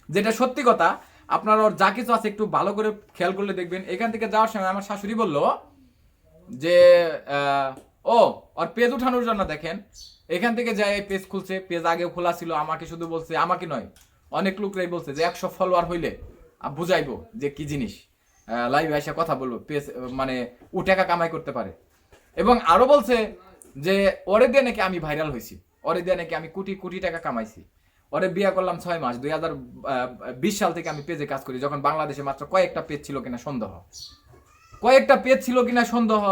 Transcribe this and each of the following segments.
যেটা সত্যি কথা। আপনার ওর যা কিছু আছে একটু ভালো করে খেয়াল করলে দেখবেন। এখান থেকে যাওয়ার সময় আমার শাশুড়ি বলল যে আহ, ও ওর পেজ উঠানোর জন্য দেখেন এখান থেকে যাই পেজ খুলছে, পেজ আগেও খোলা ছিল, আমাকে শুধু বলছে, আমাকে নয় অনেক লোকরাই বলছে যে 100 ফলোয়ার হইলে বুঝাইবো যে কি জিনিস, লাইভে এসে কথা বলবো, পেজ মানে ও টাকা কামাই করতে পারে। এবং আরো বলছে যে ওরে দিয়ে নাকি আমি ভাইরাল হয়েছি, ওরে দিয়ে নাকি আমি কোটি কোটি টাকা কামাইছি। ওরে বিয়ে করলাম 6 মাস, 2020 সাল থেকে আমি পেজে কাজ করি, যখন বাংলাদেশে মাত্র কয়েকটা পেজ ছিল কিনা সন্দেহ, কয়েকটা পেজ ছিল কিনা সন্দেহ।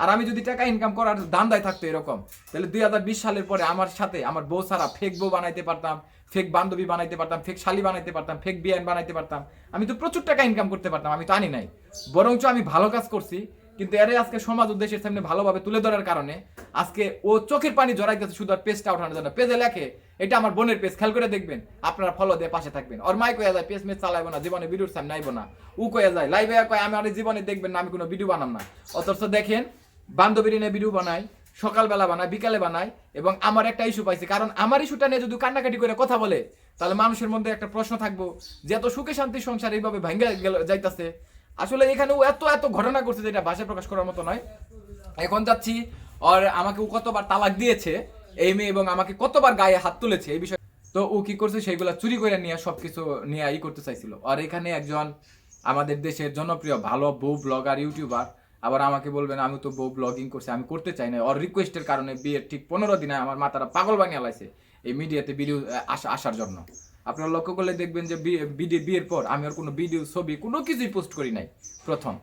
আর আমি যদি টাকা ইনকাম করার ধান্দায় থাকতো এরকম, তাহলে 2020 সালের পরে আমার সাথে আমার বউ ছাড়া ফেক বউ বানাইতে পারতাম, ফেক বান্ধবী বানাইতে পারতাম, ফেক শালি বানাইতে পারতাম, ফেক বিয়ান বানাইতে পারতাম। আমি তো প্রচুর টাকা ইনকাম করতে পারতাম, আমি তো আনি নাই। বরঞ্চ আমি ভালো কাজ করছি। কিন্তু এরে আজকে সমাজ উদ্দেশ্যের সামনে ভালোভাবে তুলে ধরার কারণে আজকে ও চোখের পানি জড়াইতেছে শুধু আর পেজটা ওঠানোর জন্য। পেজে লেখে এটা আমার বোনের পেজ, খেয়াল করে দেখবেন, আপনারা ফলো দিয়ে পাশে থাকবেন। ওর মাই কয়ে যায় পেজ মেজ চালাইবো না, জীবনে ভিডিওর সামনে আইবো না। ও কয়ে যায় লাইভে কয় আমি আর জীবনে দেখবেন না, আমি কোনো ভিডিও বানাম না। অথচ দেখেন বান্ধবীর নিয়ে ভিডিও বানাই, সকালবেলা বানাই, বিকালে বানাই। এবং আমার একটা ইস্যু পাইছি, কারণ আমার ইস্যুটা নিয়ে যদি কান্নাকাটি করে কথা বলে, তাহলে মানুষের মধ্যে একটা প্রশ্ন থাকবো যে এত সুখে শান্তির সংসার এইভাবে ভাঙ্গে যাইতাছে। আসলে এখানে ও এত এত ঘটনা করছে যেটা ভাষায় প্রকাশ করার মতো নয়। এখন যাচ্ছি, আর আমাকে ও কতবার তালাক দিয়েছে এই মেয়ে, এবং আমাকে কতবার গায়ে হাত তুলেছে এই বিষয়ে। তো ও কি করছে, সেইগুলা চুরি করে নিয়ে সবকিছু নিয়ে করতে চাইছিল। আর এখানে একজন আমাদের দেশের জনপ্রিয় ভালো বউ ব্লগার ইউটিউবার আবার আমাকে বলবেন আমি তো বউ ব্লগিং করছি, আমি করতে চাই না। ওর রিকোয়েস্টের কারণে বিয়ের ঠিক 15 দিনে আমার মাথাটা পাগল বানিয়ে লাইছে এই মিডিয়াতে ভিডিও আসার জন্য। আপনারা লক্ষ্য করলে দেখবেন যে বিয়ের পর আমি আর কোনো ভিডিও ছবি কোনো কিছুই পোস্ট করি নাই প্রথম।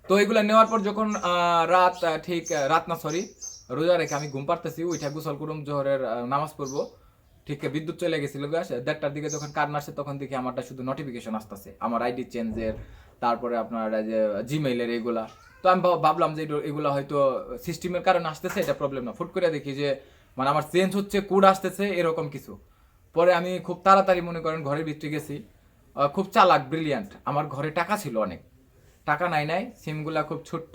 তো এগুলা নেওয়ার পর যখন রাত ঠিক রাত না সরি রোজা রেখে আমি ঘুম পারতেছি, ওইটা গোসল করুম, জোহরের নামাজ পড়বো, ঠিক বিদ্যুৎ চলে গেছিল। 1:30টার দিকে যখন কারেন্ট আসে তখন দেখি আমারটা শুধু নোটিফিকেশন আসতেছে আমার আইডি চেঞ্জের, তারপরে আপনার যে জিমেইলের এগুলা। তো আমি ভাবলাম যে এগুলা হয়তো সিস্টেমের কারণে আসতেছে, এটা প্রবলেম না। ফুট করে দেখি যে মানে আমার চেঞ্জ হচ্ছে, কোড আসতেছে এরকম কিছু। পরে আমি খুব তাড়াতাড়ি মনে করেন ঘরের ভিতরে গেছি, খুব চালাক ব্রিলিয়ান্ট, আমার ঘরে টাকা ছিল অনেক, টাকা নাই নাই, সিমগুলা খুব ছোট্ট।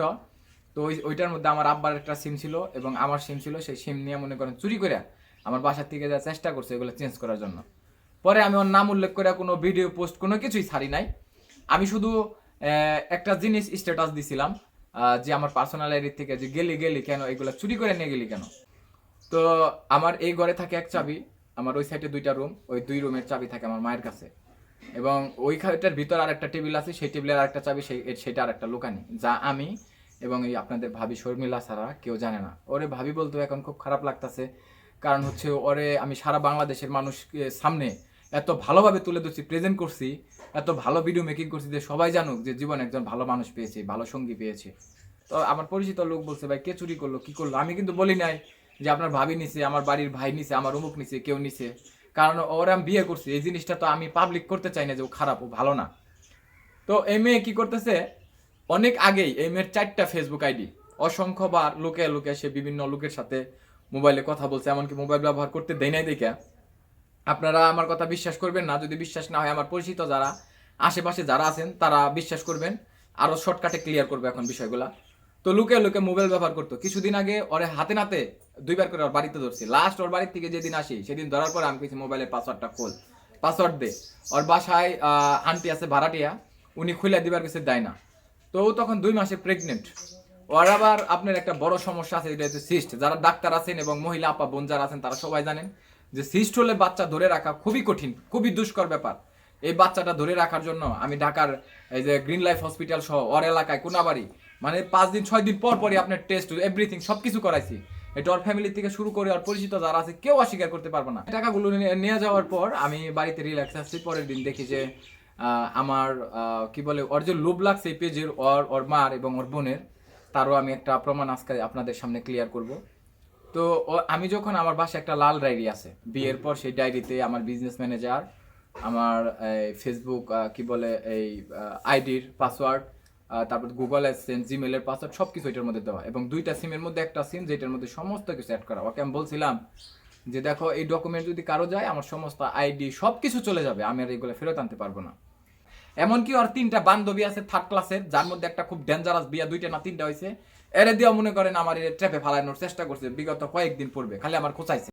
তো ওইটার মধ্যে আমার আব্বার একটা সিম ছিল এবং আমার সিম ছিল, সেই সিম নিয়ে মনে করেন চুরি করে আমার বাসার থেকে যা চেষ্টা করছে এগুলো চেঞ্জ করার জন্য। পরে আমি ওর নাম উল্লেখ করে কোনো ভিডিও পোস্ট কোনো কিছুই ছাড়ি নাই। আমি শুধু একটা জিনিস স্ট্যাটাস দিছিলাম, যে আমার পার্সোনাল আইডি থেকে যে গেলি গেলি কেন, এগুলো চুরি করে নিয়ে গেলি কেন। তো আমার এই ঘরে থাকে এক চাবি, আমার ওই সাইডে 2টা রুম, ওই 2 রুমের চাবি থাকে আমার মায়ের কাছে। এবং ওইখানটার ভিতর আর একটা টেবিল আছে, সেই টেবিলের আর একটা চাবি, সেটা আর একটা লুকানি, যা আমি এবং এই আপনাদের ভাবি শর্মিলা ছাড়া কেউ জানে না। ওরে ভাবি বলতেও এখন খুব খারাপ লাগতেছে, কারণ হচ্ছে ওরে আমি সারা বাংলাদেশের মানুষকে সামনে এত ভালোভাবে তুলে ধরছি, প্রেজেন্ট করছি, এত ভালো ভিডিও মেকিং করছি যে সবাই জানুক যে জীবন একজন ভালো মানুষ পেয়েছে, ভালো সঙ্গী পেয়েছে। তো আমার পরিচিত লোক বলছে ভাই কে চুরি করলো কি করলো, আমি কিন্তু বলি নাই যে আপনার ভাবি নিছে, আমার বাড়ির ভাই নিছে, আমার অমুক নিছে, কেউ নিছে। কারণ ওরা আমি বিয়ে করছি, এই জিনিসটা তো আমি পাবলিক করতে চাই না যে ও খারাপ, ও ভালো না। তো এই মেয়ে কি করতেছে, অনেক আগেই এই মেয়ের 4টা ফেসবুক আইডি, অসংখ্যবার লোকে লোকে সে বিভিন্ন লোকের সাথে মোবাইলে কথা বলছে, এমনকি মোবাইল ব্যবহার করতে দেয় নাই দেখে। আপনারা আমার কথা বিশ্বাস করবেন না, যদি বিশ্বাস না হয় আমার পরিচিত যারা আশেপাশে যারা আছেন তারা বিশ্বাস করবেন, আরো শর্টকাটে ক্লিয়ার করবে এখন বিষয়গুলা। তো লুকে লুকে মোবাইল ব্যবহার করতো। কিছুদিন আগে ওরে হাতে নাতে 2বার করে ওর বাড়িতে ধরছি। লাস্ট ওর বাড়ির থেকে যেদিন আসি সেদিন ধরার পরে আমি কিছু মোবাইলের পাসওয়ার্ডটা খোল, পাসওয়ার্ড দে। ওর বাসায় আন্টি আছে ভাড়াটিয়া, উনি খুলে দিবার কিছু দেয় না। তো ও তখন 2 মাসে প্রেগনেন্ট। ওর আবার আপনার একটা বড় সমস্যা আছে, এটা হচ্ছে সিস্ট। যারা ডাক্তার আছেন এবং মহিলা আপা বোন যারা আছেন তারা সবাই জানেন যে সিস্ট হলে বাচ্চা ধরে রাখা খুবই কঠিন, খুবই দুষ্কর ব্যাপার। এই বাচ্চাটা ধরে রাখার জন্য আমি ঢাকার এই যে গ্রিন লাইফ হসপিটাল সহ ওর এলাকায় কোনাবাড়ি, মানে 5 দিন 6 দিন পর পরই আপনার টেস্ট এভরিথিং সবকিছু করাইছি। এটা ওর ফ্যামিলি থেকে শুরু করে আর পরিচিত যারা আছে কেউ অস্বীকার করতে পারবে না। টাকাগুলো নিয়ে যাওয়ার পর আমি বাড়িতে রিল্যাক্স আসছি। পরের দিন দেখি যে আমার কি বলে ওর যে লোভ লাগছে এই পেজের, ওর মার এবং ওর বোনের, তারও আমি একটা প্রমাণ আজকে আপনাদের সামনে ক্লিয়ার করব। তো আমি যখন আমার বাসায় একটা লাল ডায়েরি আছে বিয়ের পর, সেই ডায়েরিতে আমার বিজনেস ম্যানেজার, আমার ফেসবুক কি বলে এই আইডির পাসওয়ার্ড, তারপর গুগল অ্যাডসেন্স, জিমেলের পাসওয়ার্ড সব কিছু এটার মধ্যে দেওয়া, এবং 2টা সিমের মধ্যে একটা সিম যেটার মধ্যে সমস্ত কিছু অ্যাড করা। ওকে আমি বলছিলাম যে দেখো এই ডকুমেন্ট যদি কারো যায় আমার সমস্ত আইডি সব কিছু চলে যাবে, আমি আর এইগুলো ফেরত আনতে পারবো না। এমনকি ওর 3টা বান্ধবী আছে 3rd ক্লাসের, যার মধ্যে একটা খুব ডেঞ্জারাস, বিয়া 2টা না 3টা হয়েছে। এর দিয়েও মনে করেন আমার ট্র্যাপে ফালানোর চেষ্টা করছে, বিগত কয়েকদিন পূর্বে খালি আমার খোঁচাইছে।